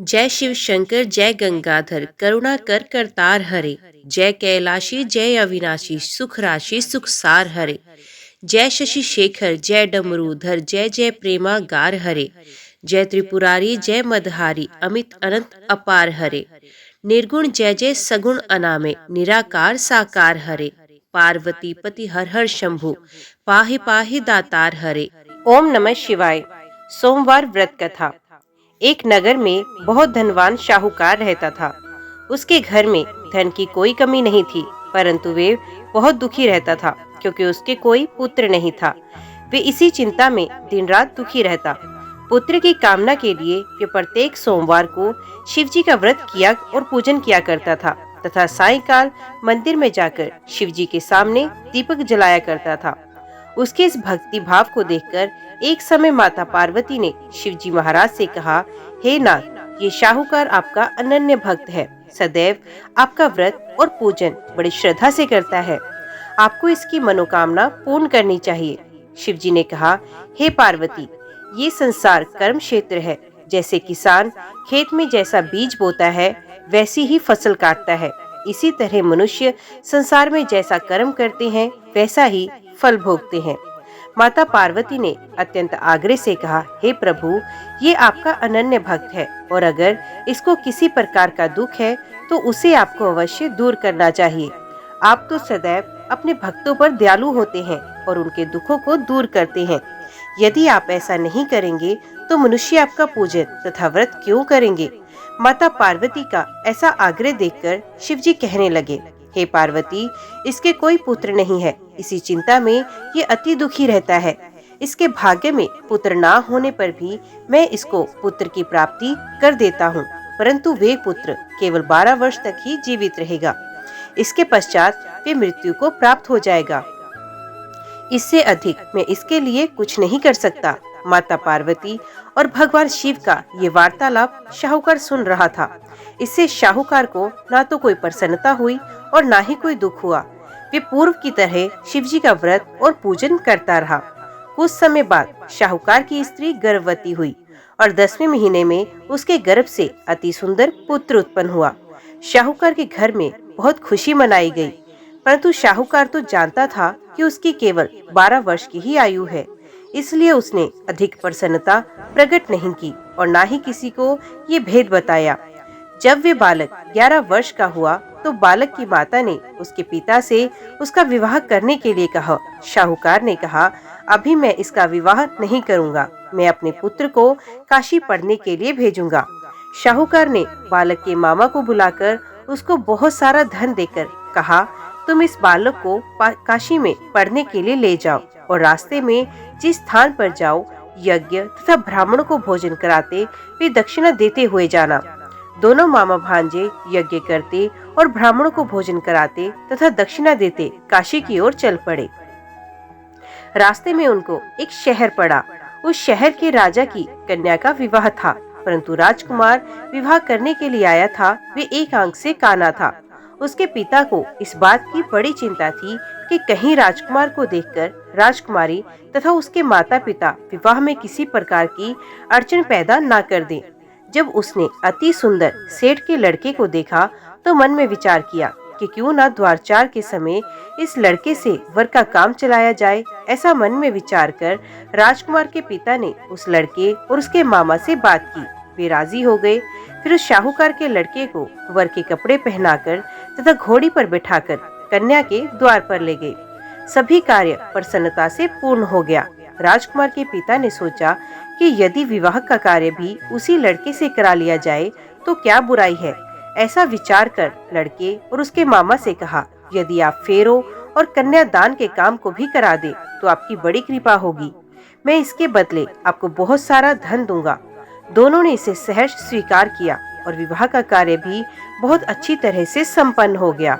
जय शिव शंकर जय गंगाधर करुणा कर करतार हरे। जय कैलाशी जय अविनाशी सुख राशि सुख सार हरे। जय शशि शेखर जय डमरूधर जय जय प्रेमा गार हरे। जय त्रिपुरारी जय मदहारी अमित अनंत अपार हरे। निर्गुण जय जय सगुण अनामे निराकार साकार हरे। पार्वती पति हर हर शंभु पाहि पाहि दातार हरे। ओम नमः शिवाय। सोमवार व्रत कथा। एक नगर में बहुत धनवान शाहूकार रहता था। उसके घर में धन की कोई कमी नहीं थी, परंतु वे बहुत दुखी रहता था क्योंकि उसके कोई पुत्र नहीं था। वे इसी चिंता में दिन रात दुखी रहता। पुत्र की कामना के लिए वे प्रत्येक सोमवार को शिव जी का व्रत किया और पूजन किया करता था तथा सायंकाल मंदिर में जाकर शिव जी के सामने दीपक जलाया करता था। उसके इस भक्ति भाव को देखकर एक समय माता पार्वती ने शिवजी महाराज से कहा, हे नाथ, ये शाहूकार आपका अनन्य भक्त है, सदैव आपका व्रत और पूजन बड़ी श्रद्धा से करता है, आपको इसकी मनोकामना पूर्ण करनी चाहिए। शिवजी ने कहा, हे पार्वती, ये संसार कर्म क्षेत्र है। जैसे किसान खेत में जैसा बीज बोता है वैसी ही फसल काटता है, इसी तरह मनुष्य संसार में जैसा कर्म करते हैं वैसा ही फल भोगते हैं। माता पार्वती ने अत्यंत आग्रह से कहा, हे प्रभु, ये आपका अनन्य भक्त है और अगर इसको किसी प्रकार का दुख है तो उसे आपको अवश्य दूर करना चाहिए। आप तो सदैव अपने भक्तों पर दयालु होते हैं और उनके दुखों को दूर करते हैं। यदि आप ऐसा नहीं करेंगे तो मनुष्य आपका पूजन तथा व्रत क्यों करेंगे? माता पार्वती का ऐसा आग्रह देखकर शिवजी कहने लगे, हे पार्वती, इसके कोई पुत्र नहीं है, इसी चिंता में ये अति दुखी रहता है। इसके भाग्य में पुत्र ना होने पर भी मैं इसको पुत्र की प्राप्ति कर देता हूँ, परंतु वे पुत्र केवल 12 वर्ष तक ही जीवित रहेगा। इसके पश्चात वे मृत्यु को प्राप्त हो जाएगा। इससे अधिक मैं इसके लिए कुछ नहीं कर सकता। माता पार्वती और भगवान शिव का ये वार्तालाप शाहूकार सुन रहा था। इससे शाहूकार को ना तो कोई प्रसन्नता हुई और ना ही कोई दुख हुआ। वे पूर्व की तरह शिवजी का व्रत और पूजन करता रहा। कुछ समय बाद शाहूकार की स्त्री गर्भवती हुई और 10वें महीने में उसके गर्भ से अति सुंदर पुत्र उत्पन्न हुआ। शाहूकार के घर में बहुत खुशी मनाई गई, परंतु शाहूकार तो जानता था कि उसकी केवल 12 वर्ष की ही आयु है, इसलिए उसने अधिक प्रसन्नता प्रकट नहीं की और ना ही किसी को ये भेद बताया। जब वे बालक 11 वर्ष का हुआ तो बालक की माता ने उसके पिता से उसका विवाह करने के लिए कहा। शाहूकार ने कहा, अभी मैं इसका विवाह नहीं करूंगा, मैं अपने पुत्र को काशी पढ़ने के लिए भेजूंगा। शाहूकार ने बालक के मामा को बुलाकर उसको बहुत सारा धन देकर कहा, तुम इस बालक को काशी में पढ़ने के लिए ले जाओ और रास्ते में जिस स्थान पर जाओ यज्ञ तथा ब्राह्मणों को भोजन कराते वे दक्षिणा देते हुए जाना। दोनों मामा भांजे यज्ञ करते और ब्राह्मणों को भोजन कराते तथा दक्षिणा देते काशी की ओर चल पड़े। रास्ते में उनको एक शहर पड़ा। उस शहर के राजा की कन्या का विवाह था, परंतु राजकुमार विवाह करने के लिए आया था वे एक आंख से काना था। उसके पिता को इस बात की बड़ी चिंता थी कि कहीं राजकुमार को देखकर राजकुमारी तथा उसके माता पिता विवाह में किसी प्रकार की अड़चन पैदा न कर दें। जब उसने अति सुंदर सेठ के लड़के को देखा तो मन में विचार किया कि क्यों ना द्वारचार के समय इस लड़के से वर का काम चलाया जाए। ऐसा मन में विचार कर राजकुमार के पिता ने उस लड़के और उसके मामा से बात की। वे राजी हो गए। फिर उस शाहूकार के लड़के को वर के कपड़े पहनाकर तथा घोड़ी पर बैठाकर कन्या के द्वार पर ले गए। सभी कार्य प्रसन्नता से पूर्ण हो गया। राजकुमार के पिता ने सोचा कि यदि विवाह का कार्य भी उसी लड़के से करा लिया जाए तो क्या बुराई है। ऐसा विचार कर लड़के और उसके मामा से कहा, यदि आप फेरों और कन्यादान के काम को भी करा दे तो आपकी बड़ी कृपा होगी। मैं इसके बदले आपको बहुत सारा धन दूंगा। दोनों ने इसे सहर्ष स्वीकार किया और विवाह का कार्य भी बहुत अच्छी तरह से संपन्न हो गया।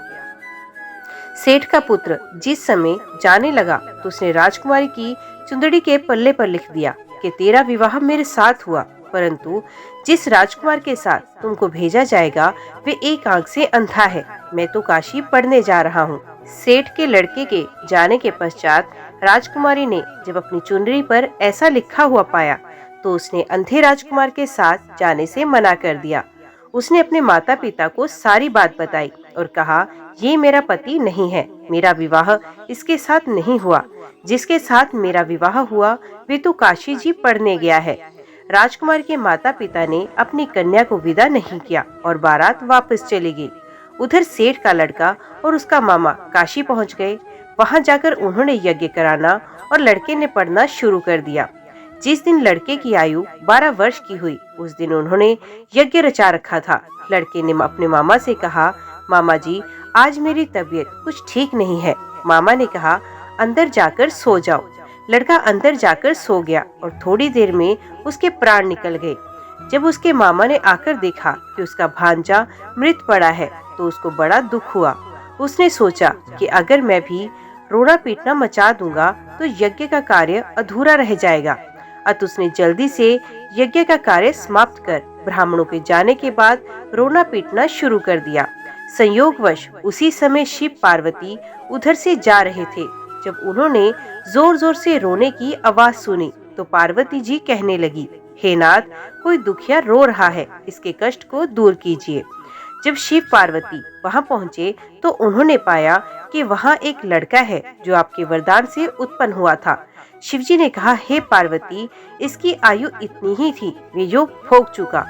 सेठ का पुत्र जिस समय जाने लगा तो उसने राजकुमारी की चुंदड़ी के पल्ले पर लिख दिया कि तेरा विवाह मेरे साथ हुआ, परंतु जिस राजकुमार के साथ तुमको भेजा जाएगा वे एक आंख से अंधा है। मैं तो काशी पढ़ने जा रहा हूँ। सेठ के लड़के के जाने के पश्चात राजकुमारी ने जब अपनी चुनरी पर ऐसा लिखा हुआ पाया तो उसने अंधे राजकुमार के साथ जाने से मना कर दिया। उसने अपने माता पिता को सारी बात बताई और कहा, ये मेरा पति नहीं है, मेरा विवाह इसके साथ नहीं हुआ। जिसके साथ मेरा विवाह हुआ वे तो काशी जी पढ़ने गया है। राजकुमार के माता पिता ने अपनी कन्या को विदा नहीं किया और बारात वापस चली गई। उधर सेठ का लड़का और उसका मामा काशी पहुंच गए। वहां जाकर उन्होंने यज्ञ कराना और लड़के ने पढ़ना शुरू कर दिया। जिस दिन लड़के की आयु 12 वर्ष की हुई, उस दिन उन्होंने यज्ञ रचा रखा था। लड़के ने अपने मामा से कहा, मामा जी, आज मेरी तबीयत कुछ ठीक नहीं है। मामा ने कहा, अंदर जाकर सो जाओ। लड़का अंदर जाकर सो गया और थोड़ी देर में उसके प्राण निकल गए। जब उसके मामा ने आकर देखा कि उसका भांजा मृत पड़ा है, तो उसको बड़ा दुख हुआ। उसने सोचा कि अगर मैं भी रोना पीटना मचा दूंगा तो यज्ञ का कार्य अधूरा रह जाएगा। अतः उसने जल्दी से यज्ञ का कार्य समाप्त कर ब्राह्मणों के जाने के बाद रोना पीटना शुरू कर दिया। संयोगवश उसी समय शिव पार्वती उधर से जा रहे थे। जब उन्होंने जोर जोर से रोने की आवाज सुनी तो पार्वती जी कहने लगी, हे नाथ, कोई दुखिया रो रहा है, इसके कष्ट को दूर कीजिए। जब शिव पार्वती वहां पहुंचे तो उन्होंने पाया कि वहां एक लड़का है जो आपके वरदान से उत्पन्न हुआ था। शिवजी ने कहा, हे पार्वती, इसकी आयु इतनी ही थी, वे योग भोग चुका।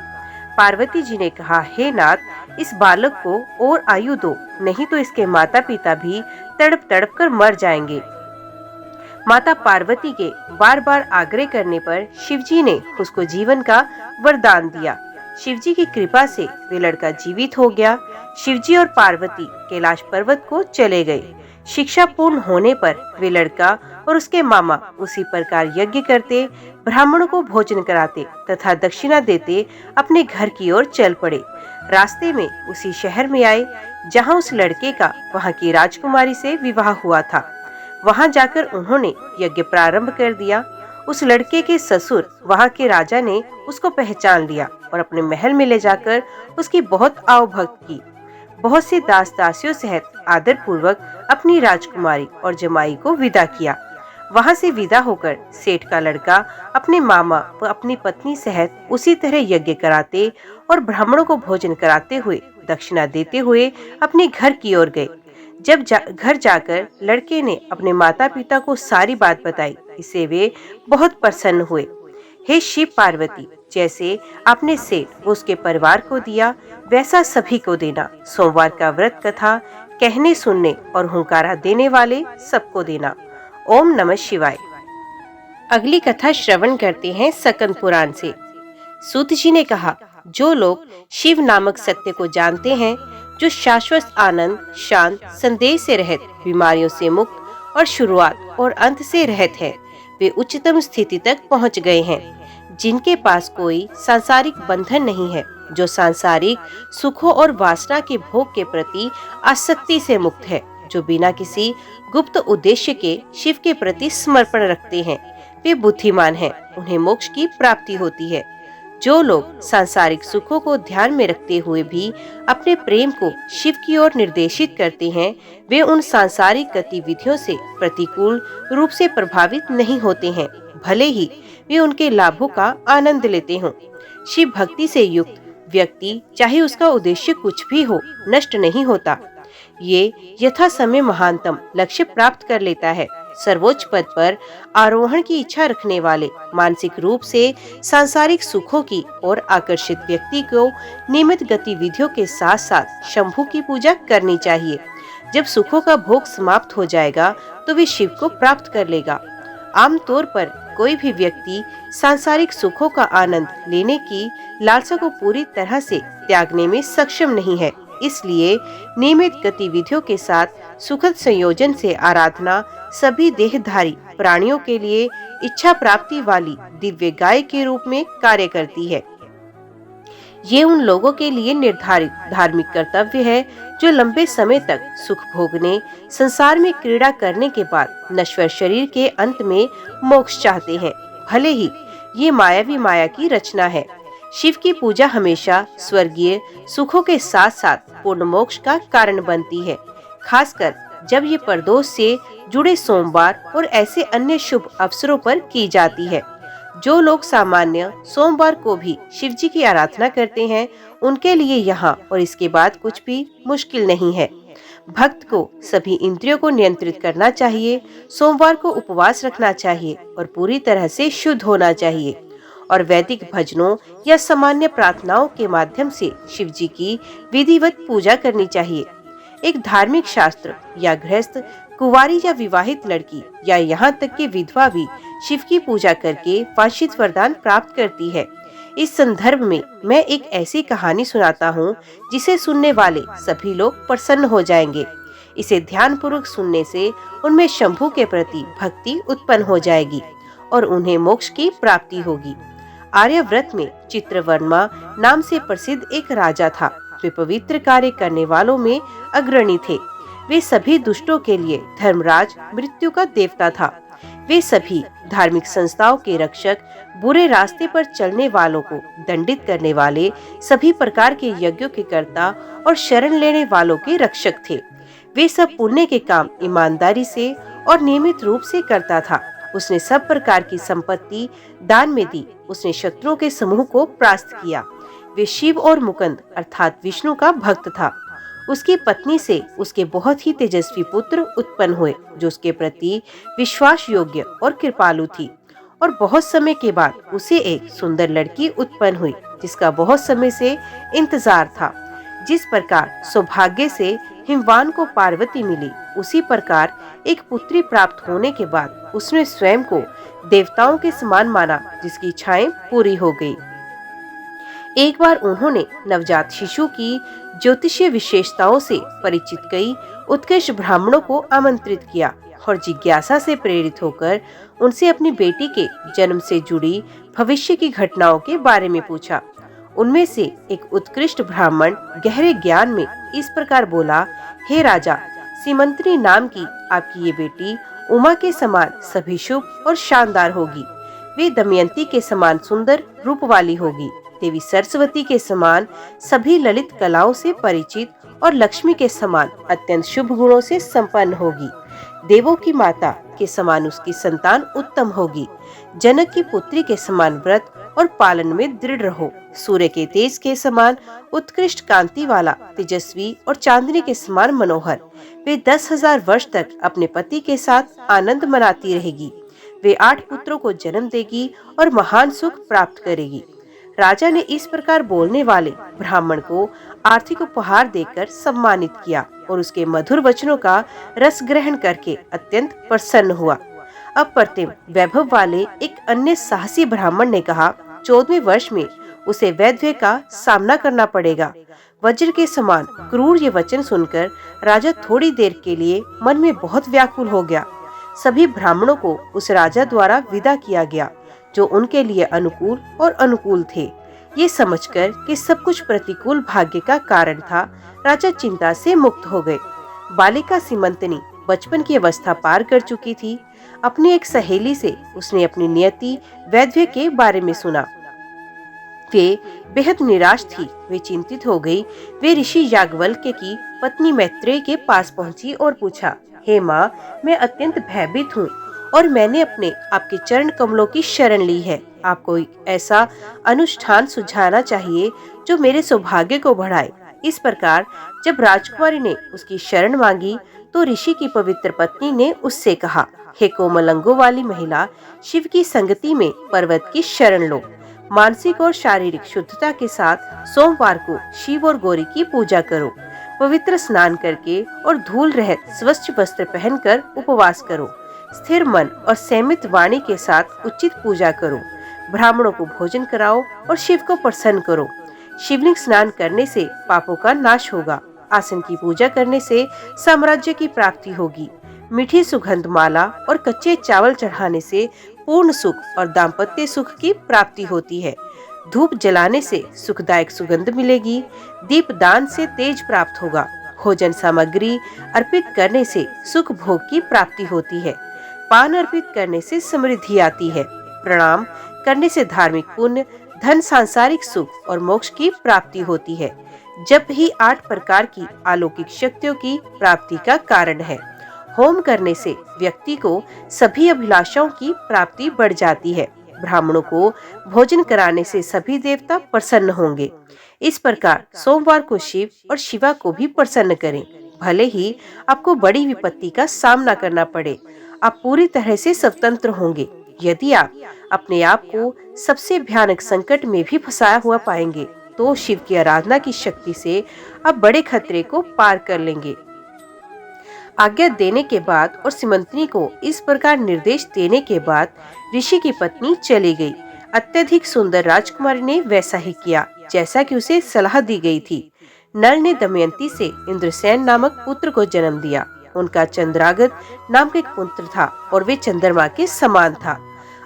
पार्वती जी ने कहा, हे नाथ, इस बालक को और आयु दो, नहीं तो इसके माता पिता भी तड़प तड़प कर मर जाएंगे। माता पार्वती के बार बार आग्रह करने पर शिवजी ने उसको जीवन का वरदान दिया। शिवजी की कृपा से वे लड़का जीवित हो गया। शिवजी और पार्वती कैलाश पर्वत को चले गए। शिक्षा पूर्ण होने पर वे लड़का और उसके मामा उसी प्रकार यज्ञ करते, ब्राह्मणों को भोजन कराते तथा दक्षिणा देते अपने घर की ओर चल पड़े। रास्ते में उसी शहर में आए जहां उस लड़के का वहां की राजकुमारी से विवाह हुआ था। वहां जाकर उन्होंने यज्ञ प्रारंभ कर दिया। उस लड़के के ससुर वहां के राजा ने उसको पहचान लिया और अपने महल में ले जाकर उसकी बहुत आवभक्त की। बहुत से दास दासियों सहित आदर पूर्वक अपनी राजकुमारी और जमाई को विदा किया। वहां से विदा होकर सेठ का लड़का अपने मामा व अपनी पत्नी सहित उसी तरह यज्ञ कराते और ब्राह्मणों को भोजन कराते हुए दक्षिणा देते हुए अपने घर की ओर गए। जब घर जाकर लड़के ने अपने माता पिता को सारी बात बताई, इससे वे बहुत प्रसन्न हुए। हे शिव पार्वती, जैसे आपने सेठ व उसके परिवार को दिया, वैसा सभी को देना। सोमवार का व्रत कथा कहने सुनने और हुंकारा देने वाले सबको देना। ओम नमः शिवाय। अगली कथा श्रवण करते हैं सकंद पुराण से। सूत जी ने कहा, जो लोग शिव नामक सत्य को जानते हैं, जो शाश्वत आनंद, शांत, संदेह से रहित, बीमारियों से मुक्त और शुरुआत और अंत से रहित है, वे उच्चतम स्थिति तक पहुंच गए हैं। जिनके पास कोई सांसारिक बंधन नहीं है, जो सांसारिक सुखों और वासना के भोग के प्रति आसक्ति से मुक्त है, जो बिना किसी गुप्त उद्देश्य के शिव के प्रति समर्पण रखते हैं, वे बुद्धिमान हैं, उन्हें मोक्ष की प्राप्ति होती है। जो लोग सांसारिक सुखों को ध्यान में रखते हुए भी अपने प्रेम को शिव की ओर निर्देशित करते हैं, वे उन सांसारिक गतिविधियों से प्रतिकूल रूप से प्रभावित नहीं होते हैं, भले ही वे उनके लाभों का आनंद लेते हों। शिव भक्ति से युक्त व्यक्ति, चाहे उसका उद्देश्य कुछ भी हो, नष्ट नहीं होता। ये यथा समय महानतम लक्ष्य प्राप्त कर लेता है। सर्वोच्च पद पर आरोहण की इच्छा रखने वाले, मानसिक रूप से सांसारिक सुखों की ओर आकर्षित व्यक्ति को नियमित गतिविधियों के साथ साथ शंभु की पूजा करनी चाहिए। जब सुखों का भोग समाप्त हो जाएगा तो वे शिव को प्राप्त कर लेगा। आमतौर पर कोई भी व्यक्ति सांसारिक सुखों का आनंद लेने की लालसा को पूरी तरह से त्यागने में सक्षम नहीं है। इसलिए नियमित गतिविधियों के साथ सुखद संयोजन से आराधना सभी देहधारी प्राणियों के लिए इच्छा प्राप्ति वाली दिव्य गाय के रूप में कार्य करती है। ये उन लोगों के लिए निर्धारित धार्मिक कर्तव्य है जो लंबे समय तक सुख भोगने, संसार में क्रीड़ा करने के बाद नश्वर शरीर के अंत में मोक्ष चाहते हैं, भले ही ये मायावी माया की रचना है। शिव की पूजा हमेशा स्वर्गीय सुखों के साथ साथ पूर्ण मोक्ष का कारण बनती है, खासकर जब ये परदोष से जुड़े सोमवार और ऐसे अन्य शुभ अवसरों पर की जाती है। जो लोग सामान्य सोमवार को भी शिव जी की आराधना करते हैं, उनके लिए यहाँ और इसके बाद कुछ भी मुश्किल नहीं है। भक्त को सभी इंद्रियों को नियंत्रित करना चाहिए, सोमवार को उपवास रखना चाहिए और पूरी तरह से शुद्ध होना चाहिए और वैदिक भजनों या सामान्य प्रार्थनाओं के माध्यम से शिव जी की विधिवत पूजा करनी चाहिए। एक धार्मिक शास्त्र या गृहस्थ, कुंवारी या विवाहित लड़की या यहाँ तक कि विधवा भी शिव की पूजा करके वांछित वरदान प्राप्त करती है। इस संदर्भ में मैं एक ऐसी कहानी सुनाता हूँ जिसे सुनने वाले सभी लोग प्रसन्न हो जाएंगे। इसे ध्यानपूर्वक सुनने से उनमें शंभु के प्रति भक्ति उत्पन्न हो जाएगी और उन्हें मोक्ष की प्राप्ति होगी। आर्यव्रत में चित्रवर्मा नाम से प्रसिद्ध एक राजा था। वे पवित्र कार्य करने वालों में अग्रणी थे। वे सभी दुष्टों के लिए धर्मराज, मृत्यु का देवता था। वे सभी धार्मिक संस्थाओं के रक्षक, बुरे रास्ते पर चलने वालों को दंडित करने वाले, सभी प्रकार के यज्ञों के कर्ता और शरण लेने वालों के रक्षक थे। वे सब पुण्य के काम ईमानदारी से और नियमित रूप से करता था। उसने सब प्रकार की संपत्ति दान में दी। उसने शत्रुओं के समूह को परास्त किया। वे शिव और मुकुंद अर्थात विष्णु का भक्त था। उसकी पत्नी से उसके बहुत ही तेजस्वी पुत्र उत्पन्न हुए, जो उसके प्रति विश्वास योग्य और कृपालु थी। और बहुत समय के बाद उसे एक सुंदर लड़की उत्पन्न हुई, जिसका बहुत समय से इंतजार था। जिस प्रकार सौभाग्य से हिमवान को पार्वती मिली, उसी प्रकार एक पुत्री प्राप्त होने के बाद उसने स्वयं को देवताओं के समान माना, जिसकी इच्छाएं पूरी हो गई। एक बार उन्होंने नवजात शिशु की ज्योतिषीय विशेषताओं से परिचित कई उत्कृष्ट ब्राह्मणों को आमंत्रित किया और जिज्ञासा से प्रेरित होकर उनसे अपनी बेटी के जन्म से जुड़ी भविष्य की घटनाओं के बारे में पूछा। उनमें से एक उत्कृष्ट ब्राह्मण गहरे ज्ञान में इस प्रकार बोला, हे राजा, सीमंत्री नाम की आपकी ये बेटी उमा के समान सभी शुभ और शानदार होगी। वे दमयंती के समान सुंदर रूप वाली होगी। देवी सरस्वती के समान सभी ललित कलाओं से परिचित और लक्ष्मी के समान अत्यंत शुभ गुणों से संपन्न होगी। देवों की माता के समान उसकी संतान उत्तम होगी। जनक की पुत्री के समान व्रत और पालन में दृढ़ रहो। सूर्य के तेज के समान उत्कृष्ट कांति वाला, तेजस्वी और चांदनी के समान मनोहर। वे 10,000 वर्ष तक अपने पति के साथ आनंद मनाती रहेगी। वे 8 पुत्रों को जन्म देगी और महान सुख प्राप्त करेगी। राजा ने इस प्रकार बोलने वाले ब्राह्मण को आर्थिक उपहार देकर सम्मानित किया और उसके मधुर वचनों का रस ग्रहण करके अत्यंत प्रसन्न हुआ। अप्रतिम वैभव वाले एक अन्य साहसी ब्राह्मण ने कहा, 14वें वर्ष में उसे वैधव्य का सामना करना पड़ेगा। वज्र के समान क्रूर ये वचन सुनकर राजा थोड़ी देर के लिए मन में बहुत व्याकुल हो गया। सभी ब्राह्मणों को उस राजा द्वारा विदा किया गया, जो उनके लिए अनुकूल और अनुकूल थे। ये समझकर कि सब कुछ प्रतिकूल भाग्य का कारण था, राजा चिंता से मुक्त हो गए। बालिका सीमंतनी बचपन की अवस्था पार कर चुकी थी। अपनी एक सहेली से उसने अपनी नियति वैधव्य के बारे में सुना। वे बेहद निराश थी। वे चिंतित हो गई। वे ऋषि याज्ञवल्क्य की पत्नी मैत्रेय के पास पहुंची और पूछा, हे माँ, मैं अत्यंत भयभीत हूँ और मैंने अपने आपके चरण कमलों की शरण ली है। आपको एक ऐसा अनुष्ठान सुझाना चाहिए जो मेरे सौभाग्य को बढ़ाए। इस प्रकार जब राजकुमारी ने उसकी शरण मांगी तो ऋषि की पवित्र पत्नी ने उससे कहा, हे कोमल अंगों वाली महिला, शिव की संगति में पर्वत की शरण लो। मानसिक और शारीरिक शुद्धता के साथ सोमवार को शिव और गौरी की पूजा करो। पवित्र स्नान करके और धूल रहित स्वच्छ वस्त्र पहनकर उपवास करो। स्थिर मन और संयमित वाणी के साथ उचित पूजा करो। ब्राह्मणों को भोजन कराओ और शिव को प्रसन्न करो। शिवलिंग स्नान करने से पापों का नाश होगा। आसन की पूजा करने से साम्राज्य की प्राप्ति होगी। मीठी सुगंध माला और कच्चे चावल चढ़ाने से पूर्ण सुख और दाम्पत्य सुख की प्राप्ति होती है। धूप जलाने से सुखदायक सुगंध मिलेगी। दीप दान से तेज प्राप्त होगा। भोजन सामग्री अर्पित करने से सुख भोग की प्राप्ति होती है। पान अर्पित करने से समृद्धि आती है। प्रणाम करने से धार्मिक पुण्य, धन, सांसारिक सुख और मोक्ष की प्राप्ति होती है। जप ही 8 प्रकार की अलौकिक शक्तियों की प्राप्ति का कारण है। होम करने से व्यक्ति को सभी अभिलाषाओं की प्राप्ति बढ़ जाती है। ब्राह्मणों को भोजन कराने से सभी देवता प्रसन्न होंगे। इस प्रकार सोमवार को शिव और शिवा को भी प्रसन्न करें। भले ही आपको बड़ी विपत्ति का सामना करना पड़े, आप पूरी तरह से स्वतंत्र होंगे। यदि आप अपने आप को सबसे भयानक संकट में भी फंसाया हुआ पाएंगे, तो शिव की आराधना की शक्ति से आप बड़े खतरे को पार कर लेंगे। आज्ञा देने के बाद और सीमंतनी को इस प्रकार निर्देश देने के बाद ऋषि की पत्नी चली गई। अत्यधिक सुंदर राजकुमारी ने वैसा ही किया जैसा कि उसे सलाह दी गई थी। नल ने दमयंती से इंद्रसेन नामक पुत्र को जन्म दिया। उनका चंद्रागत नाम का एक पुत्र था और वे चंद्रमा के समान था।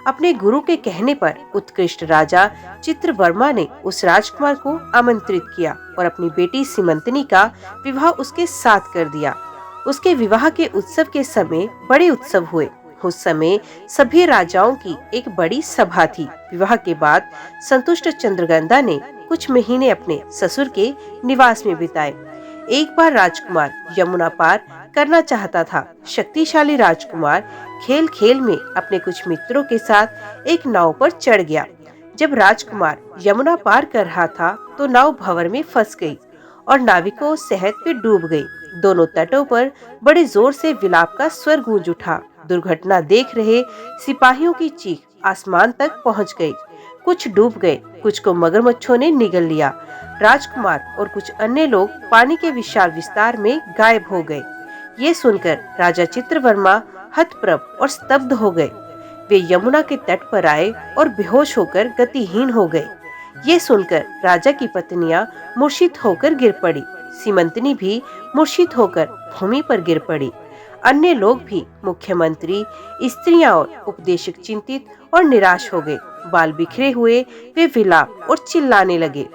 अपने गुरु के कहने पर उत्कृष्ट राजा चित्रवर्मा ने उस राजकुमार को आमंत्रित किया और अपनी बेटी सीमंतनी का विवाह उसके साथ कर दिया। उसके विवाह के उत्सव के समय बड़े उत्सव हुए। उस समय सभी राजाओं की एक बड़ी सभा थी। विवाह के बाद संतुष्ट चंद्रगंधा ने कुछ महीने अपने ससुर के निवास में बिताए। एक बार राजकुमार यमुना पार करना चाहता था। शक्तिशाली राजकुमार खेल खेल में अपने कुछ मित्रों के साथ एक नाव पर चढ़ गया। जब राजकुमार यमुना पार कर रहा था तो नाव भंवर में फंस गई और नाविकों सहित वे डूब गई। दोनों तटों पर बड़े जोर से विलाप का स्वर गूंज उठा। दुर्घटना देख रहे सिपाहियों की चीख आसमान तक पहुंच गई। कुछ डूब गए, कुछ को मगरमच्छों ने निगल लिया। राजकुमार और कुछ अन्य लोग पानी के विशाल विस्तार में गायब हो गए। ये सुनकर राजा चित्रवर्मा हतप्रभ और स्तब्ध हो गए। वे यमुना के तट पर आए और बेहोश होकर गतिहीन हो गए। ये सुनकर राजा की पत्नियां मूर्छित होकर गिर पड़ी। सीमंतनी भी मूर्छित होकर भूमि पर गिर पड़ी। अन्य लोग भी, मुख्यमंत्री, स्त्रियां और उपदेशक चिंतित और निराश हो गए। बाल बिखरे हुए वे विलाप और चिल्लाने लगे।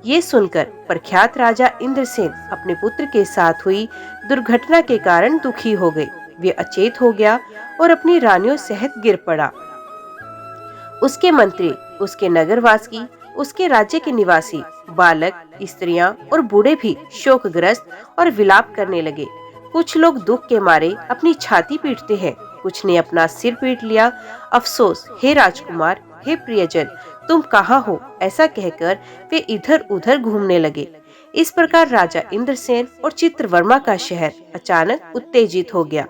ये सुनकर प्रख्यात राजा इंद्रसेन अपने पुत्र के साथ हुई दुर्घटना के कारण दुखी हो गए। वे अचेत हो गया और अपनी रानियों सहित गिर पड़ा। उसके मंत्री, उसके नगरवासी, उसके राज्य के निवासी, बालक, स्त्रियां और बूढ़े भी शोकग्रस्त और विलाप करने लगे। कुछ लोग दुख के मारे अपनी छाती पीटते हैं, कुछ ने अपना सिर पीट लिया। अफसोस, हे राजकुमार, हे प्रियजन, तुम कहाँ हो, ऐसा कहकर वे इधर उधर घूमने लगे। इस प्रकार राजा इंद्रसेन और चित्रवर्मा का शहर अचानक उत्तेजित हो गया,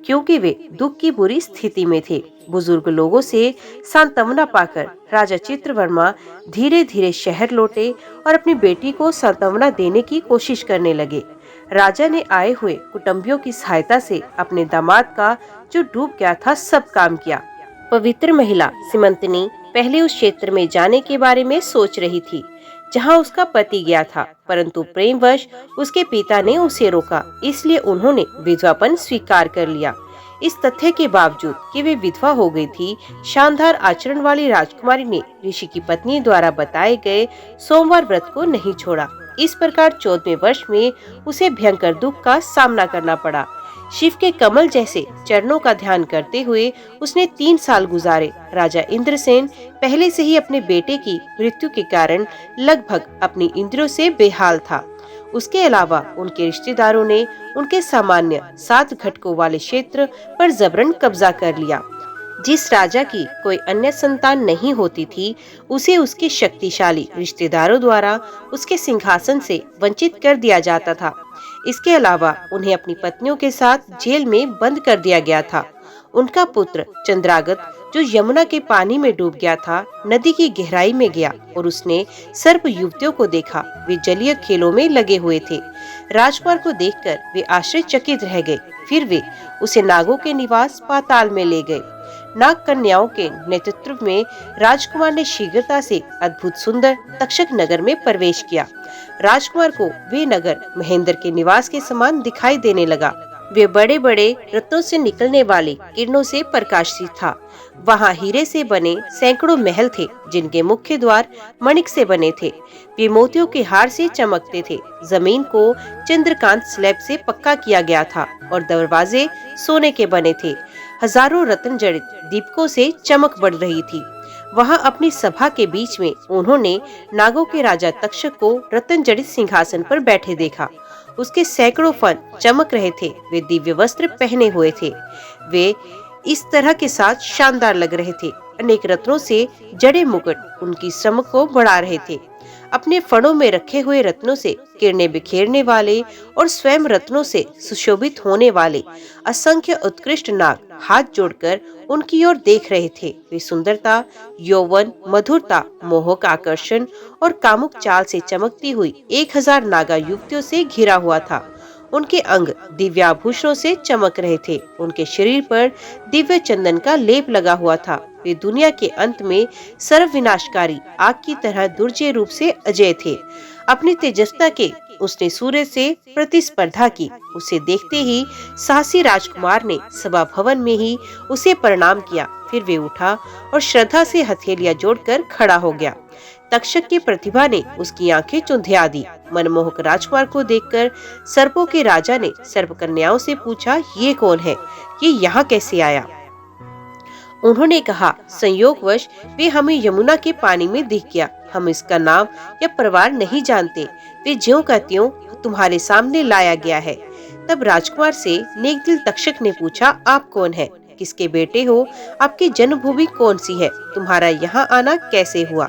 क्योंकि वे दुख की बुरी स्थिति में थे। बुजुर्ग लोगों से सांत्वना पाकर राजा चित्रवर्मा धीरे धीरे शहर लौटे और अपनी बेटी को सांत्वना देने की कोशिश करने लगे। राजा ने आए हुए कुटुंबियों की सहायता से अपने दामाद का, जो डूब गया था, सब काम किया। पवित्र महिला सीमंतनी पहले उस क्षेत्र में जाने के बारे में सोच रही थी जहां उसका पति गया था, परंतु प्रेमवश उसके पिता ने उसे रोका, इसलिए उन्होंने विधवापन स्वीकार कर लिया। इस तथ्य के बावजूद कि वे विधवा हो गई थी, शानदार आचरण वाली राजकुमारी ने ऋषि की पत्नी द्वारा बताए गए सोमवार व्रत को नहीं छोड़ा। इस प्रकार 14वें वर्ष में उसे भयंकर दुख का सामना करना पड़ा। शिव के कमल जैसे चरणों का ध्यान करते हुए उसने 3 साल गुजारे। राजा इंद्रसेन पहले से ही अपने बेटे की मृत्यु के कारण लगभग अपनी इंद्रियों से बेहाल था। उसके अलावा उनके रिश्तेदारों ने उनके सामान्य 7 घटकों वाले क्षेत्र पर जबरन कब्जा कर लिया। जिस राजा की कोई अन्य संतान नहीं होती थी, उसे उसके शक्तिशाली रिश्तेदारों द्वारा उसके सिंहासन से वंचित कर दिया जाता था। इसके अलावा उन्हें अपनी पत्नियों के साथ जेल में बंद कर दिया गया था। उनका पुत्र चंद्रागत, जो यमुना के पानी में डूब गया था, नदी की गहराई में गया और उसने सर्प युवतियों को देखा। वे जलीय खेलों में लगे हुए थे। राजकुमार को देखकर वे आश्चर्यचकित रह गए। फिर वे उसे नागों के निवास पाताल में ले गए। नाग कन्याओं के नेतृत्व में राजकुमार ने शीघ्रता से अद्भुत सुंदर तक्षक नगर में प्रवेश किया। राजकुमार को वे नगर महेंद्र के निवास के समान दिखाई देने लगा। वे बड़े बड़े रत्नों से निकलने वाली किरणों से प्रकाशित था। वहाँ हीरे से बने सैकड़ों महल थे, जिनके मुख्य द्वार मणिक से बने थे। वे मोतियों के हार से चमकते थे। जमीन को चंद्रकांत स्लैब से पक्का किया गया था और दरवाजे सोने के बने थे। हजारों रत्न जड़ित दीपकों से चमक बढ़ रही थी। वहाँ अपनी सभा के बीच में उन्होंने नागों के राजा तक्षक को रत्न जड़ित सिंहासन पर बैठे देखा। उसके सैकड़ों फन चमक रहे थे। वे दिव्य वस्त्र पहने हुए थे। वे इस तरह के साथ शानदार लग रहे थे। अनेक रत्नों से जड़े मुकुट उनकी चमक को बढ़ा रहे थे। अपने फणों में रखे हुए रत्नों से किरणें बिखेरने वाले और स्वयं रत्नों से सुशोभित होने वाले असंख्य उत्कृष्ट नाग हाथ जोड़कर उनकी ओर देख रहे थे। वे सुंदरता, यौवन, मधुरता, मोहक आकर्षण और कामुक चाल से चमकती हुई 1000 नागा युवतियों से घिरा हुआ था। उनके अंग दिव्याभूषणों से चमक रहे थे। उनके शरीर पर दिव्य चंदन का लेप लगा हुआ था। वे दुनिया के अंत में सर्व विनाशकारी आग की तरह दुर्जय रूप से अजय थे। अपनी तेजस्ता के उसने सूर्य से प्रतिस्पर्धा की। उसे देखते ही साहसी राजकुमार ने सभा भवन में ही उसे प्रणाम किया। फिर वे उठा और श्रद्धा से हथेलियां जोड़कर खड़ा हो गया। तक्षक की प्रतिभा ने उसकी आंखें चुंधिया दी। मनमोहक राजकुमार को देखकर सर्पों के राजा ने सर्प कन्याओं से पूछा, ये कौन है? ये यहाँ कैसे आया? उन्होंने कहा, संयोगवश वे हमें यमुना के पानी में दिख गया। हम इसका नाम या परिवार नहीं जानते। वे ज्यों का त्यों तुम्हारे सामने लाया गया है। तब राजकुमार से नेकदिल तक्षक ने पूछा, आप कौन है? किसके बेटे हो? आपकी जन्मभूमि कौन सी है? तुम्हारा यहाँ आना कैसे हुआ?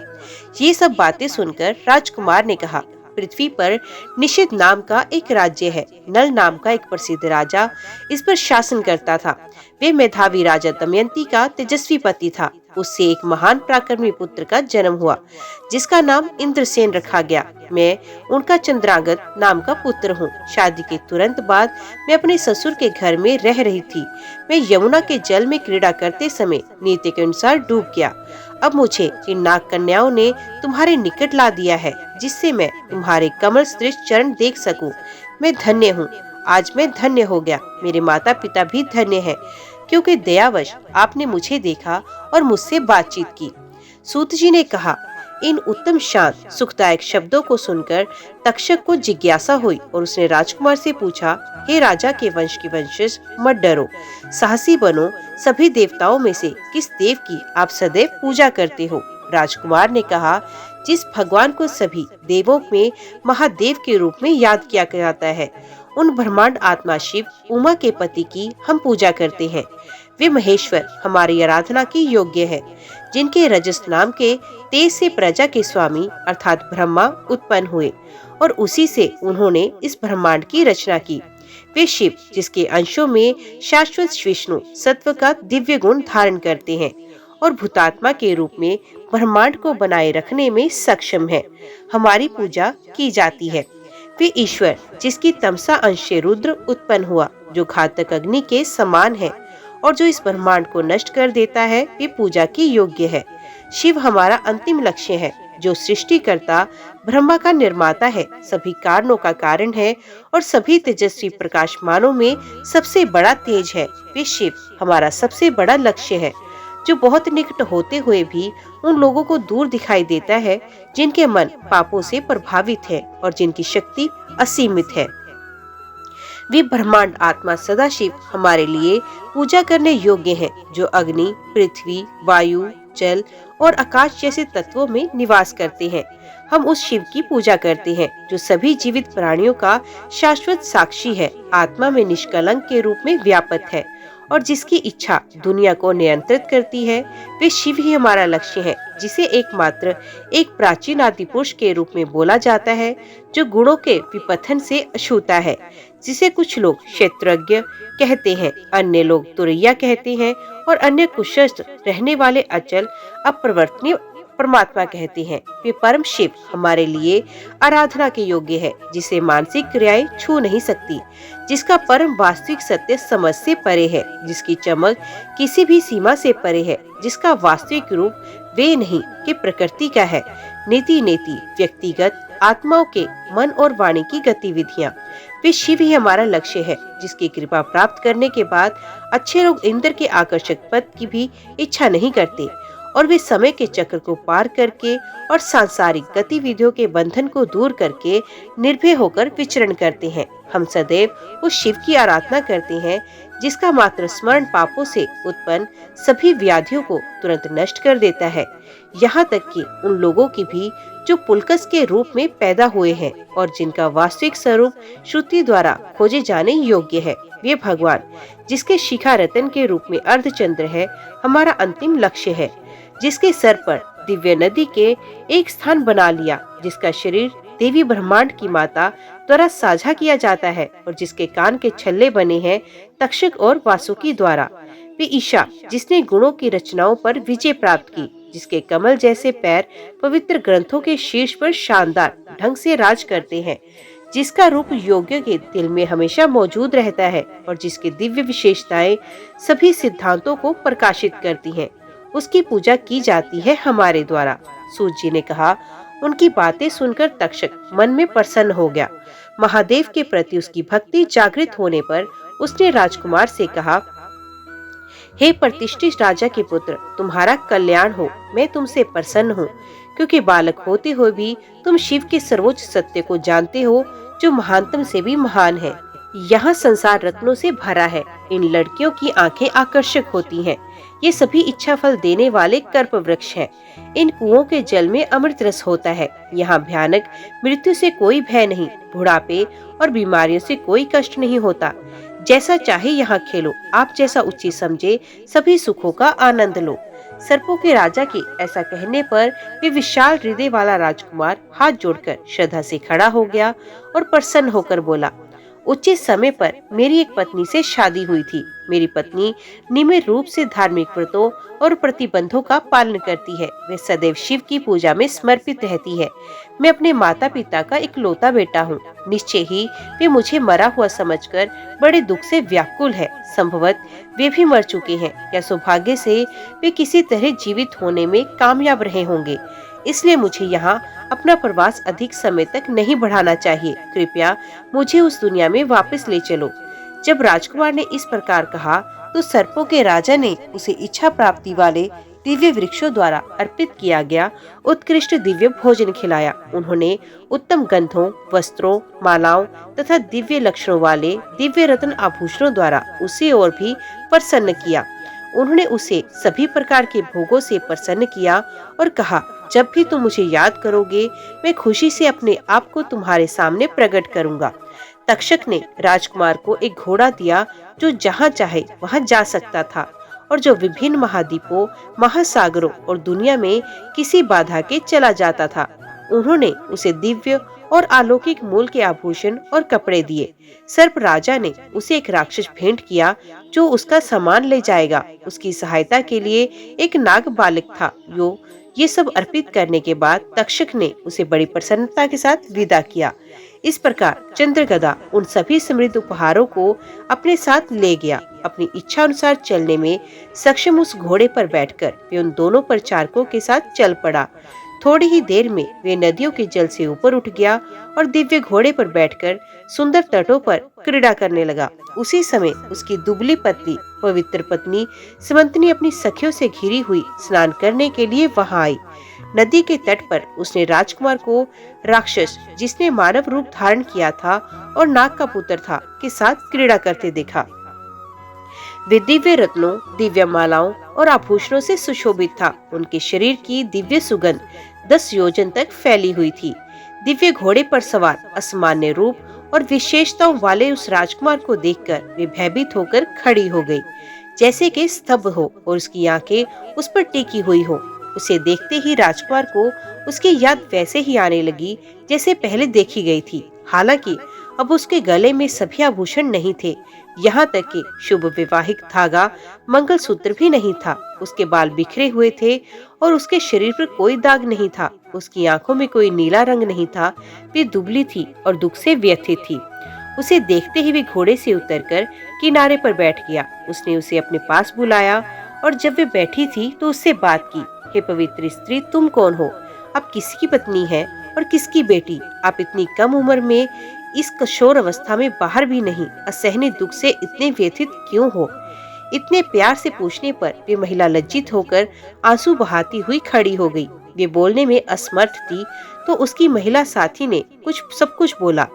ये सब बातें सुनकर राजकुमार ने कहा, पृथ्वी पर निषिद्ध नाम का एक राज्य है। नल नाम का एक प्रसिद्ध राजा इस पर शासन करता था। वे मेधावी राजा दमयंती का तेजस्वी पति था। उससे एक महान पराक्रमी पुत्र का जन्म हुआ, जिसका नाम इंद्रसेन रखा गया। मैं उनका चंद्रांगत नाम का पुत्र हूँ। शादी के तुरंत बाद मैं अपने ससुर के घर में रह रही थी। मैं यमुना के जल में क्रीड़ा करते समय नीति के अनुसार डूब गया। अब मुझे इन नाग कन्याओं ने तुम्हारे निकट ला दिया है, जिससे मैं तुम्हारे कमल सदृश चरण देख सकूं। मैं धन्य हूँ। आज मैं धन्य हो गया। मेरे माता पिता भी धन्य हैं, क्योंकि दयावश आपने मुझे देखा और मुझसे बातचीत की। सूत जी ने कहा, इन उत्तम शांत सुखदायक शब्दों को सुनकर तक्षक को जिज्ञासा हुई और उसने राजकुमार से पूछा, हे राजा के वंश की वंशज, मत डरो, साहसी बनो। सभी देवताओं में से किस देव की आप सदैव पूजा करते हो? राजकुमार ने कहा, जिस भगवान को सभी देवों में महादेव के रूप में याद किया जाता है, उन ब्रह्मांड आत्मा शिव उमा के पति की हम पूजा करते हैं। वे महेश्वर हमारी आराधना की योग्य है, जिनके रजस नाम के तेज से प्रजा के स्वामी अर्थात ब्रह्मा उत्पन्न हुए और उसी से उन्होंने इस ब्रह्मांड की रचना की। वे शिव, जिसके अंशों में शाश्वत विष्णु सत्व का दिव्य गुण धारण करते हैं और भूतात्मा के रूप में ब्रह्मांड को बनाए रखने में सक्षम है, हमारी पूजा की जाती है। वे ईश्वर, जिसकी तमसा अंश से रुद्र उत्पन्न हुआ, जो घातक अग्नि के समान है और जो इस ब्रह्मांड को नष्ट कर देता है, वे पूजा की योग्य है। शिव हमारा अंतिम लक्ष्य है, जो सृष्टिकर्ता ब्रह्मा का निर्माता है, सभी कारणों का कारण है और सभी तेजस्वी प्रकाशमानों में सबसे बड़ा तेज है। वे शिव हमारा सबसे बड़ा लक्ष्य है, जो बहुत निकट होते हुए भी उन लोगों को दूर दिखाई देता है जिनके मन पापों से प्रभावित है और जिनकी शक्ति असीमित है। वे ब्रह्मांड आत्मा सदाशिव हमारे लिए पूजा करने योग्य हैं, जो अग्नि, पृथ्वी, वायु, जल और आकाश जैसे तत्वों में निवास करते हैं। हम उस शिव की पूजा करते हैं, जो सभी जीवित प्राणियों का शाश्वत साक्षी है, आत्मा में निष्कलंक के रूप में व्यापक है और जिसकी इच्छा दुनिया को नियंत्रित करती है। वे शिव ही हमारा लक्ष्य है, जिसे एकमात्र एक प्राचीन आदि पुरुष के रूप में बोला जाता है, जो गुणों के विपथन से अछूता है, जिसे कुछ लोग क्षेत्रज्ञ कहते हैं, अन्य लोग तुरैया कहते हैं और अन्य कुशस्थ रहने वाले अचल अप्रवर्तनीय परमात्मा कहते हैं। वे परम शिव हमारे लिए आराधना के योग्य है, जिसे मानसिक क्रियाएं छू नहीं सकती, जिसका परम वास्तविक सत्य समझ से परे है, जिसकी चमक किसी भी सीमा से परे है, जिसका वास्तविक रूप वे नहीं कि प्रकृति का है। नीति नेति व्यक्तिगत आत्माओं के मन और वाणी की गतिविधियाँ, वे शिव ही हमारा लक्ष्य है, जिसकी कृपा प्राप्त करने के बाद अच्छे लोग इंद्र के आकर्षक पद की भी इच्छा नहीं करते और वे समय के चक्र को पार करके और सांसारिक गतिविधियों के बंधन को दूर करके निर्भय होकर विचरण करते हैं। हम सदैव उस शिव की आराधना करते हैं, जिसका मात्र स्मरण पापों से उत्पन्न सभी व्याधियों को तुरंत नष्ट कर देता है, यहाँ तक कि उन लोगों की भी जो पुलकस के रूप में पैदा हुए हैं और जिनका वास्तविक स्वरूप श्रुति द्वारा खोजे जाने योग्य है। वे भगवान, जिसके शिखा रतन के रूप में अर्धचंद्र है, हमारा अंतिम लक्ष्य है। जिसके सर पर दिव्य नदी के एक स्थान बना लिया, जिसका शरीर देवी ब्रह्मांड की माता द्वारा साझा किया जाता है और जिसके कान के छल्ले बने हैं तक्षक और वासुकी द्वारा। वे ईशा, जिसने गुणों की रचनाओं पर विजय प्राप्त की, जिसके कमल जैसे पैर पवित्र ग्रंथों के शीर्ष पर शानदार ढंग से राज करते हैं, जिसका रूप योगियों के दिल में हमेशा मौजूद रहता है और जिसकी दिव्य विशेषताएं सभी सिद्धांतों को प्रकाशित करती हैं, उसकी पूजा की जाती है हमारे द्वारा। सूत जी ने कहा। उनकी बातें सुनकर तक्षक मन में प्रसन्न हो गया। महादेव के प्रति उसकी भक्ति जागृत होने पर उसने राजकुमार से कहा, हे प्रतिष्ठित राजा के पुत्र, तुम्हारा कल्याण हो। मैं तुमसे प्रसन्न हूँ, क्योंकि बालक होते हुए भी तुम शिव के सर्वोच्च सत्य को जानते हो, जो महानतम से भी महान है। यहाँ संसार रत्नों से भरा है। इन लड़कियों की आंखें आकर्षक होती हैं। ये सभी इच्छा फल देने वाले कल्प वृक्ष हैं। इन कुओं के जल में अमृत रस होता है। यहाँ भयानक मृत्यु से कोई भय नहीं, बुढ़ापे और बीमारियों से कोई कष्ट नहीं होता। जैसा चाहे यहाँ खेलो, आप जैसा उचित समझे सभी सुखों का आनंद लो। सर्पों के राजा के ऐसा कहने पर वे विशाल हृदय वाला राजकुमार हाथ जोड़कर श्रद्धा से खड़ा हो गया और प्रसन्न होकर बोला, उचित समय पर मेरी एक पत्नी से शादी हुई थी। मेरी पत्नी नियमित रूप से धार्मिक व्रतों और प्रतिबंधों का पालन करती है। वे सदैव शिव की पूजा में समर्पित रहती है। मैं अपने माता पिता का इकलौता बेटा हूँ। निश्चय ही वे मुझे मरा हुआ समझकर बड़े दुख से व्याकुल है। संभवत वे भी मर चुके हैं या सौभाग्य से वे किसी तरह जीवित होने में कामयाब रहे होंगे। इसलिए मुझे यहाँ अपना प्रवास अधिक समय तक नहीं बढ़ाना चाहिए। कृपया मुझे उस दुनिया में वापस ले चलो। जब राजकुमार ने इस प्रकार कहा तो सर्पों के राजा ने उसे इच्छा प्राप्ति वाले दिव्य वृक्षों द्वारा अर्पित किया गया उत्कृष्ट दिव्य भोजन खिलाया। उन्होंने उत्तम गंधों, वस्त्रों, मालाओं तथा दिव्य लक्षणों वाले दिव्य रत्न आभूषणों द्वारा उसे और भी प्रसन्न किया। उन्होंने उसे सभी प्रकार के भोगों से प्रसन्न किया और कहा, जब भी तुम मुझे याद करोगे, मैं खुशी से अपने आप को तुम्हारे सामने प्रकट करूंगा। तक्षक ने राजकुमार को एक घोड़ा दिया जो जहाँ चाहे वहाँ जा सकता था और जो विभिन्न महाद्वीपों, महासागरों और दुनिया में किसी बाधा के चला जाता था। उन्होंने उसे दिव्य और अलौकिक मूल के आभूषण और कपड़े दिए। सर्प राजा ने उसे एक राक्षस भेंट किया जो उसका सामान ले जाएगा। उसकी सहायता के लिए एक नाग बालक था। ये सब अर्पित करने के बाद तक्षक ने उसे बड़ी प्रसन्नता के साथ विदा किया। इस प्रकार चंद्रगदा उन सभी समृद्ध उपहारों को अपने साथ ले गया। अपनी इच्छा अनुसार चलने में सक्षम उस घोड़े पर बैठकर वे उन दोनों परिचारकों के साथ चल पड़ा। थोड़ी ही देर में वे नदियों के जल से ऊपर उठ गया और दिव्य घोड़े पर बैठकर सुंदर तटों पर क्रीड़ा करने लगा। उसी समय उसकी दुबली पत्नी, पवित्र पत्नी समंतनी अपनी सखियों से घिरी हुई स्नान करने के लिए वहां आई। नदी के तट पर उसने राजकुमार को राक्षस, जिसने मानव रूप धारण किया था और नाग का पुत्र था, के साथ क्रीड़ा करते देखा। वे दिव्य रत्नों, दिव्य मालाओं और आभूषणों से सुशोभित था। उनके शरीर की दिव्य सुगंध 10 योजन तक फैली हुई थी। दिव्य घोड़े पर सवार असामान्य रूप और विशेषताओं वाले उस राजकुमार को देखकर वे भयभीत होकर खड़ी हो गई, जैसे कि स्तब्ध हो और उसकी आंखें उस पर टिकी हुई हो। उसे देखते ही राजकुमार को उसकी याद वैसे ही आने लगी जैसे पहले देखी गई थी। हालांकि अब उसके गले में सभी आभूषण नहीं थे, यहाँ तक कि शुभ वैवाहिक धागा, मंगलसूत्र भी नहीं था। उसके बाल बिखरे हुए थे और उसके शरीर पर कोई दाग नहीं था। उसकी आंखों में कोई नीला रंग नहीं था। वे दुबली थी और दुख से व्यथित थी। उसे देखते ही वे घोड़े से उतरकर किनारे पर बैठ गया। उसने उसे अपने पास बुलाया और जब वे बैठी थी तो उससे बात की। हे पवित्र स्त्री, तुम कौन हो? आप किसकी पत्नी है और किसकी बेटी? आप इतनी कम उम्र में इस किशोर अवस्था में बाहर भी नहीं असहनीय दुख से इतने व्यथित क्यों हो? इतने प्यार से पूछने पर वे महिला लज्जित होकर आंसू बहाती हुई खड़ी हो गई। वे बोलने में असमर्थ थी तो उसकी महिला साथी ने सब कुछ बोला।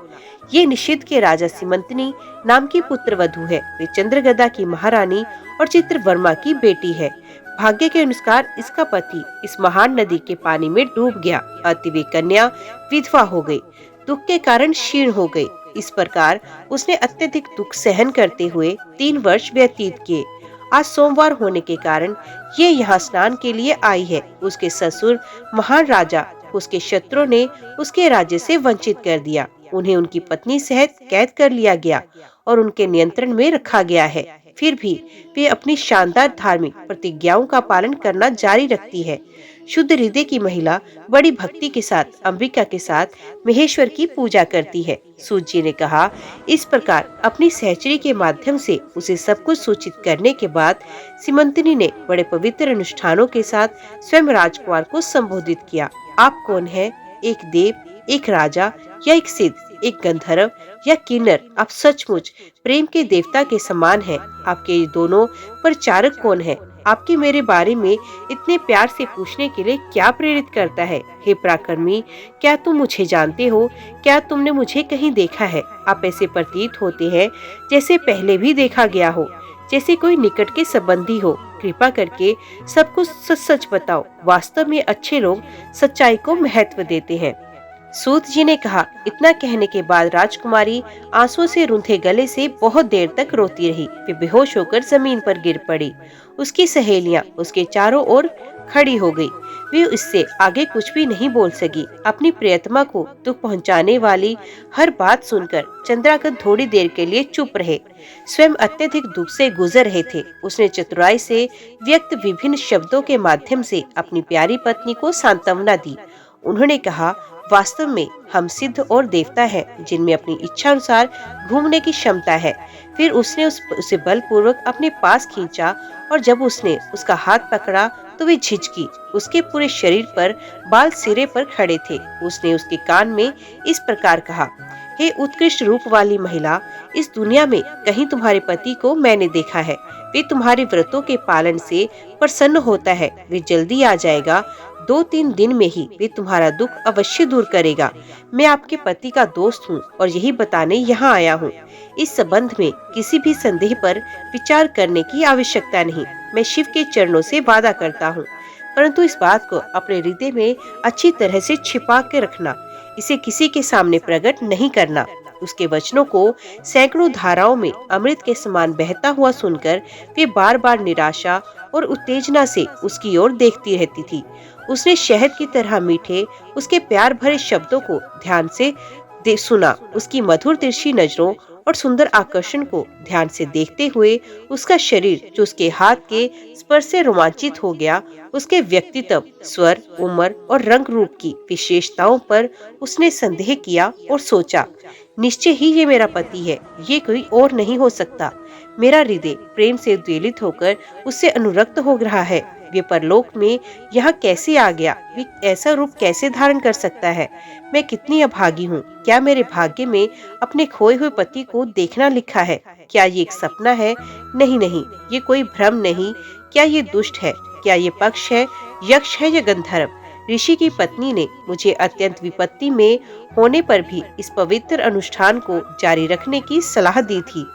ये निषिद्ध के राजा सीमंतनी नाम की पुत्रवधू है। वे चंद्रगदा की महारानी और चित्रवर्मा की बेटी है। भाग्य के अनुसार इसका पति इस महान नदी के पानी में डूब गया। अति वे कन्या विधवा हो गई, दुख के कारण क्षीण हो गई। इस प्रकार उसने अत्यधिक दुख सहन करते हुए 3 वर्ष व्यतीत किए। आज सोमवार होने के कारण ये यहाँ स्नान के लिए आई है। उसके ससुर महान राजा, उसके शत्रुओं ने उसके राज्य से वंचित कर दिया। उन्हें उनकी पत्नी सहित कैद कर लिया गया और उनके नियंत्रण में रखा गया है। फिर भी वे अपनी शानदार धार्मिक प्रतिज्ञाओं का पालन करना जारी रखती है। शुद्ध हृदय की महिला बड़ी भक्ति के साथ अंबिका के साथ महेश्वर की पूजा करती है। सूत जी ने कहा, इस प्रकार अपनी सहचरी के माध्यम से उसे सब कुछ सूचित करने के बाद सीमंतनी ने बड़े पवित्र अनुष्ठानों के साथ स्वयं राजकुमार को संबोधित किया। आप कौन है? एक देव, एक राजा या एक सिद्ध, एक गंधर्व या किन्नर? आप सचमुच प्रेम के देवता के समान हैं। आपके ये दोनों प्रचारक कौन है? आपके मेरे बारे में इतने प्यार से पूछने के लिए क्या प्रेरित करता है? हे पराक्रमी, क्या तुम मुझे जानते हो? क्या तुमने मुझे कहीं देखा है? आप ऐसे प्रतीत होते हैं जैसे पहले भी देखा गया हो, जैसे कोई निकट के संबंधी हो। कृपा करके सब कुछ सच सच बताओ। वास्तव में अच्छे लोग सच्चाई को महत्व देते हैं। सूत जी ने कहा। इतना कहने के बाद राजकुमारी आंसुओं से रूंधे गले से बहुत देर तक रोती रही। फिर बेहोश होकर जमीन पर गिर पड़ी। उसकी सहेलियां उसके चारों ओर खड़ी हो गई। वे इससे आगे कुछ भी नहीं बोल सकी। अपनी प्रियतमा को दुख पहुंचाने वाली हर बात सुनकर चंद्रागत थोड़ी देर के लिए चुप रहे। स्वयं अत्यधिक दुख से गुजर रहे थे। उसने चतुराई से व्यक्त विभिन्न शब्दों के माध्यम से अपनी प्यारी पत्नी को सांत्वना दी। उन्होंने कहा, वास्तव में हम सिद्ध और देवता हैं जिनमें अपनी इच्छा अनुसार घूमने की क्षमता है। फिर उसने उसे बलपूर्वक अपने पास खींचा और जब उसने उसका हाथ पकड़ा तो वे झिझकी। उसके पूरे शरीर पर बाल सिरे पर खड़े थे। उसने उसके कान में इस प्रकार कहा, हे उत्कृष्ट रूप वाली महिला, इस दुनिया में कहीं तुम्हारे पति को मैंने देखा है। वे तुम्हारे व्रतों के पालन से प्रसन्न होता है। वे जल्दी आ जाएगा। 2-3 दिन में ही वे तुम्हारा दुख अवश्य दूर करेगा। मैं आपके पति का दोस्त हूँ और यही बताने यहाँ आया हूँ। इस संबंध में किसी भी संदेह पर विचार करने की आवश्यकता नहीं। मैं शिव के चरणों से वादा करता हूँ, परंतु इस बात को अपने हृदय में अच्छी तरह से छिपा के रखना। इसे किसी के सामने प्रकट नहीं करना। उसके वचनों को सैकड़ों धाराओं में अमृत के समान बहता हुआ सुनकर वे बार बार निराशा और उत्तेजना से उसकी ओर देखती रहती थी। उसने शहद की तरह मीठे उसके प्यार भरे शब्दों को ध्यान से सुना। उसकी मधुर तिरछी नजरों और सुंदर आकर्षण को ध्यान से देखते हुए उसका शरीर जो उसके हाथ के स्पर्श से रोमांचित हो गया, उसके व्यक्तित्व, स्वर, उम्र और रंग रूप की विशेषताओं पर उसने संदेह किया और सोचा, निश्चय ही ये मेरा पति है। ये कोई और नहीं हो सकता। मेरा हृदय प्रेम से उद्वेलित होकर उससे अनुरक्त हो रहा है। वे परलोक में यहाँ कैसे आ गया? वे ऐसा रूप कैसे धारण कर सकता है? मैं कितनी अभागी हूँ। क्या मेरे भाग्य में अपने खोए हुए पति को देखना लिखा है? क्या ये एक सपना है? नहीं नहीं, ये कोई भ्रम नहीं। क्या ये दुष्ट है? क्या ये पक्ष है, यक्ष है या गंधर्व? ऋषि की पत्नी ने मुझे अत्यंत विपत्ति में होने पर भी इस पवित्र अनुष्ठान को जारी रखने की सलाह दी थी।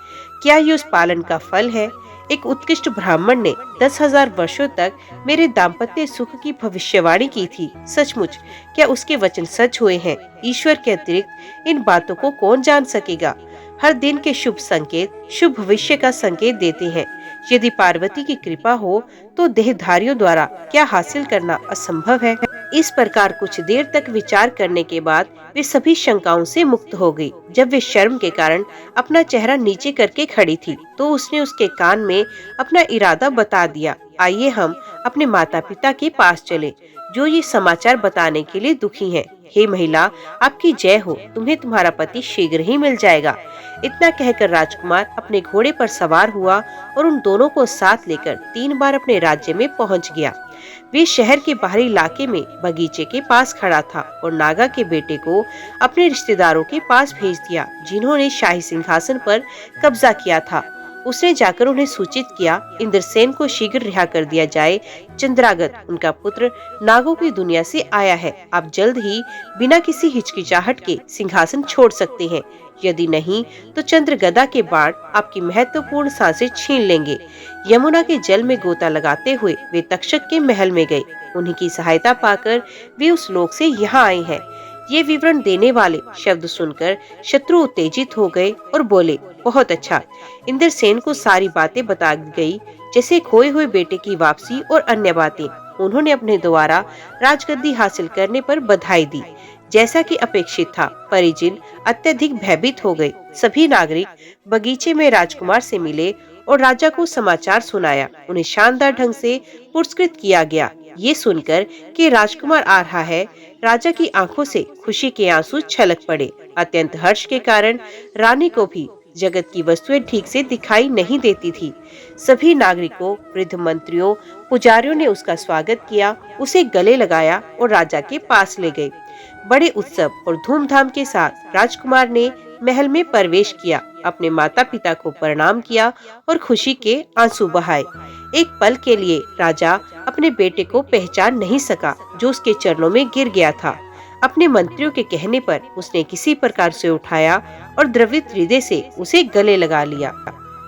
क्या ये उस पालन का फल है? एक उत्कृष्ट ब्राह्मण ने 10,000 वर्षों तक मेरे दाम्पत्य सुख की भविष्यवाणी की थी। सचमुच क्या उसके वचन सच हुए हैं? ईश्वर के अतिरिक्त इन बातों को कौन जान सकेगा? हर दिन के शुभ संकेत शुभ भविष्य का संकेत देते हैं। यदि पार्वती की कृपा हो तो देहधारियों द्वारा क्या हासिल करना असंभव है? इस प्रकार कुछ देर तक विचार करने के बाद वे सभी शंकाओं से मुक्त हो गई। जब वे शर्म के कारण अपना चेहरा नीचे करके खड़ी थी तो उसने उसके कान में अपना इरादा बता दिया। आइए हम अपने माता पिता के पास चले, जो ये समाचार बताने के लिए दुखी हैं। हे महिला, आपकी जय हो। तुम्हें तुम्हारा पति शीघ्र ही मिल जाएगा। इतना कहकर राजकुमार अपने घोड़े पर सवार हुआ और उन दोनों को साथ लेकर 3 बार अपने राज्य में पहुंच गया। वे शहर के बाहरी इलाके में बगीचे के पास खड़ा था और नागा के बेटे को अपने रिश्तेदारों के पास भेज दिया, जिन्होंने शाही सिंहासन पर कब्जा किया था। उसने जाकर उन्हें सूचित किया, इंद्रसेन को शीघ्र रिहा कर दिया जाए। चंद्रागत, उनका पुत्र, नागों की दुनिया से आया है। आप जल्द ही बिना किसी हिचकिचाहट के सिंहासन छोड़ सकते हैं। यदि नहीं तो चंद्रगदा के बाण आपकी महत्वपूर्ण सांसें छीन लेंगे। यमुना के जल में गोता लगाते हुए वे तक्षक के महल में गए। उन्हीं की सहायता पाकर वे उस लोक से यहाँ आए हैं। ये विवरण देने वाले शब्द सुनकर शत्रु उत्तेजित हो गए और बोले, बहुत अच्छा। इंद्रसेन को सारी बातें बता गई जैसे खोए हुए बेटे की वापसी और अन्य बातें। उन्होंने अपने द्वारा राजगद्दी हासिल करने पर बधाई दी। जैसा कि अपेक्षित था, परिजन अत्यधिक भयभीत हो गए। सभी नागरिक बगीचे में राजकुमार से मिले और राजा को समाचार सुनाया। उन्हें शानदार ढंग से पुरस्कृत किया गया। ये सुनकर कि राजकुमार आ रहा है, राजा की आंखों से खुशी के आंसू छलक पड़े। अत्यंत हर्ष के कारण रानी को भी जगत की वस्तुएं ठीक से दिखाई नहीं देती थी। सभी नागरिकों, वृद्ध मंत्रियों, पुजारियों ने उसका स्वागत किया, उसे गले लगाया और राजा के पास ले गए। बड़े उत्सव और धूमधाम के साथ राजकुमार ने महल में प्रवेश किया, अपने माता पिता को प्रणाम किया और खुशी के आंसू बहाए। एक पल के लिए राजा अपने बेटे को पहचान नहीं सका, जो उसके चरणों में गिर गया था। अपने मंत्रियों के कहने पर उसने किसी प्रकार से उठाया और द्रवित हृदय से उसे गले लगा लिया।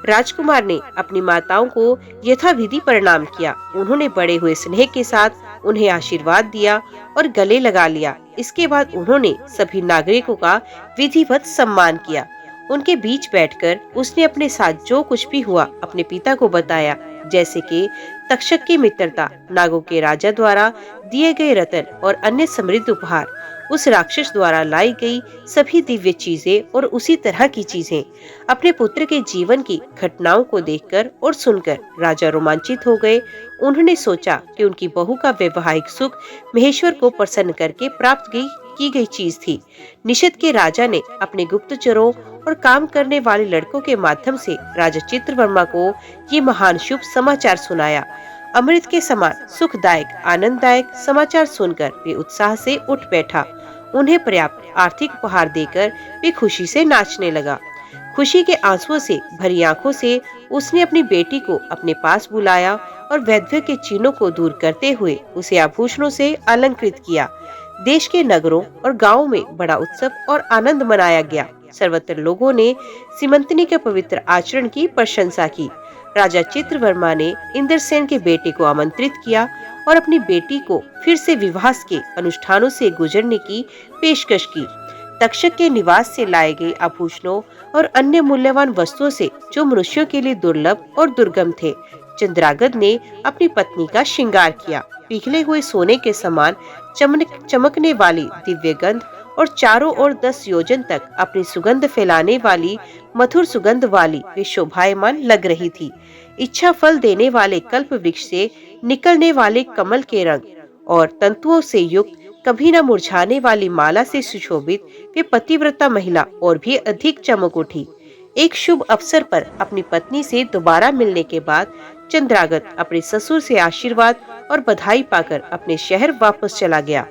राजकुमार ने अपनी माताओं को यथाविधि प्रणाम किया। उन्होंने बड़े हुए स्नेह के साथ उन्हें आशीर्वाद दिया और गले लगा लिया। इसके बाद उन्होंने सभी नागरिकों का विधिवत सम्मान किया। उनके बीच बैठकर उसने अपने साथ जो कुछ भी हुआ अपने पिता को बताया, जैसे कि तक्षक की मित्रता, नागों के राजा द्वारा दिए गए रत्न और अन्य समृद्ध उपहार, उस राक्षस द्वारा लाई गई सभी दिव्य चीजें और उसी तरह की चीजें। अपने पुत्र के जीवन की घटनाओं को देखकर और सुनकर राजा रोमांचित हो गए। उन्होंने सोचा कि उनकी बहू का वैवाहिक सुख महेश्वर को प्रसन्न करके प्राप्त की गई चीज थी। निषद के राजा ने अपने गुप्तचरों और काम करने वाले लड़कों के माध्यम से राजा चित्रवर्मा को ये महान शुभ समाचार सुनाया। अमृत के समान सुखदायक आनंददायक समाचार सुनकर वे उत्साह से उठ बैठा। उन्हें पर्याप्त आर्थिक उपहार देकर वे खुशी से नाचने लगा। खुशी के आंसुओं से भरी आंखों से उसने अपनी बेटी को अपने पास बुलाया और वैधव्य के चिन्हों को दूर करते हुए उसे आभूषणों से अलंकृत किया। देश के नगरों और गांवों में बड़ा उत्सव और आनंद मनाया गया। सर्वत्र लोगों ने सीमंतनी के पवित्र आचरण की प्रशंसा की। राजा चित्रवर्मा ने इंद्रसेन के बेटे को आमंत्रित किया और अपनी बेटी को फिर से विवाह के अनुष्ठानों से गुजरने की पेशकश की। तक्षक के निवास से लाए गए आभूषणों और अन्य मूल्यवान वस्तुओं से, जो मनुष्यों के लिए दुर्लभ और दुर्गम थे, चंद्रागद ने अपनी पत्नी का श्रृंगार किया। पिघले हुए सोने के समान चमकने वाली दिव्य गंध और चारों ओर 10 योजन तक अपनी सुगंध फैलाने वाली मधुर सुगंध वाली वे शोभायमान लग रही थी। इच्छा फल देने वाले कल्प वृक्ष से निकलने वाले कमल के रंग और तंतुओं से युक्त कभी न मुरझाने वाली माला से सुशोभित वे पतिव्रता महिला और भी अधिक चमक उठी। एक शुभ अवसर पर अपनी पत्नी से दोबारा मिलने के बाद चंद्रागत अपने ससुर से आशीर्वाद और बधाई पाकर अपने शहर वापस चला गया।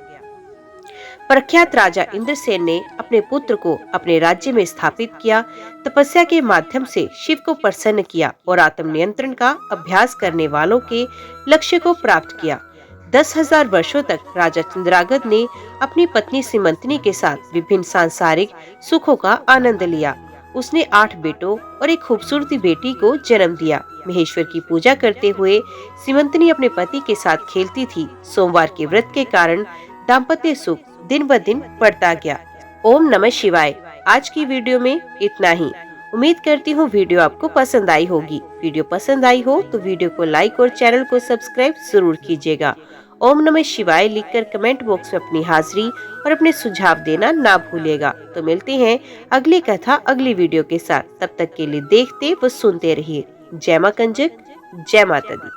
प्रख्यात राजा इंद्रसेन ने अपने पुत्र को अपने राज्य में स्थापित किया, तपस्या के माध्यम से शिव को प्रसन्न किया और आत्मनियंत्रण का अभ्यास करने वालों के लक्ष्य को प्राप्त किया। 10,000 वर्षों तक राजा चंद्रागत ने अपनी पत्नी सीमंतनी के साथ विभिन्न सांसारिक सुखों का आनंद लिया। उसने 8 बेटों और एक खूबसूरती बेटी को जन्म दिया। महेश्वर की पूजा करते हुए सीमंतनी अपने पति के साथ खेलती थी। सोमवार के व्रत के कारण दाम्पत्य सुख दिन ब दिन बढ़ता गया। ओम नमः शिवाय। आज की वीडियो में इतना ही। उम्मीद करती हूँ वीडियो आपको पसंद आई होगी। वीडियो पसंद आई हो तो वीडियो को लाइक और चैनल को सब्सक्राइब जरूर कीजिएगा। ओम नमः शिवाय लिखकर कमेंट बॉक्स में अपनी हाजिरी और अपने सुझाव देना ना भूलिएगा। तो मिलते हैं अगली कथा अगली वीडियो के साथ। तब तक के लिए देखते व सुनते रहिए। जय मां कंजक, जय माता दी।